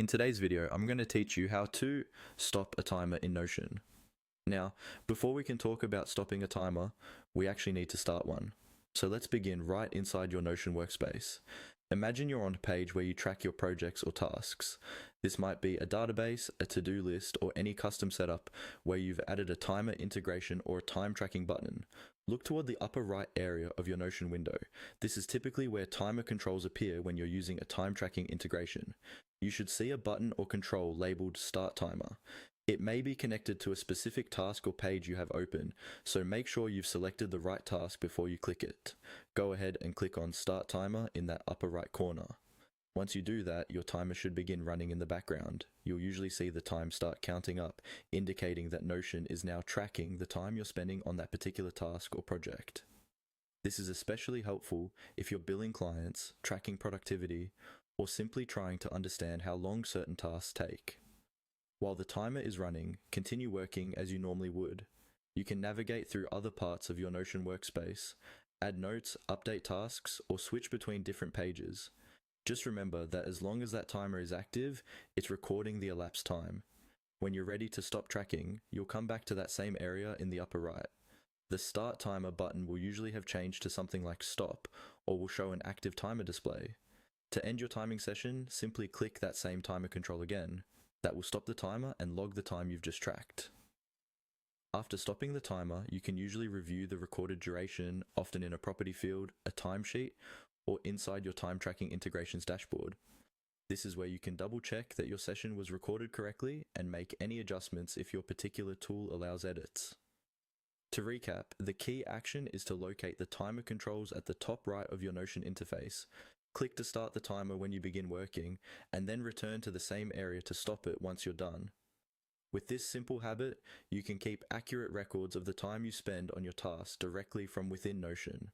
In today's video, I'm going to teach you how to stop a timer in Notion. Now, before we can talk about stopping a timer, we actually need to start one. So let's begin right inside your Notion workspace. Imagine you're on a page where you track your projects or tasks. This might be a database, a to-do list, or any custom setup where you've added a timer integration or a time tracking button. Look toward the upper right area of your Notion window. This is typically where timer controls appear when you're using a time tracking integration. You should see a button or control labeled Start Timer. It may be connected to a specific task or page you have open, so make sure you've selected the right task before you click it. Go ahead and click on Start Timer in that upper right corner. Once you do that, your timer should begin running in the background. You'll usually see the time start counting up, indicating that Notion is now tracking the time you're spending on that particular task or project. This is especially helpful if you're billing clients, tracking productivity, or simply trying to understand how long certain tasks take. While the timer is running, continue working as you normally would. You can navigate through other parts of your Notion workspace, add notes, update tasks, or switch between different pages. Just remember that as long as that timer is active, it's recording the elapsed time. When you're ready to stop tracking, you'll come back to that same area in the upper right. The Start Timer button will usually have changed to something like Stop, or will show an active timer display. To end your timing session, simply click that same timer control again. That will stop the timer and log the time you've just tracked. After stopping the timer, you can usually review the recorded duration, often in a property field, a timesheet, or inside your time tracking integrations dashboard. This is where you can double check that your session was recorded correctly and make any adjustments if your particular tool allows edits. To recap, the key action is to locate the timer controls at the top right of your Notion interface. Click to start the timer when you begin working, and then return to the same area to stop it once you're done. With this simple habit, you can keep accurate records of the time you spend on your tasks directly from within Notion.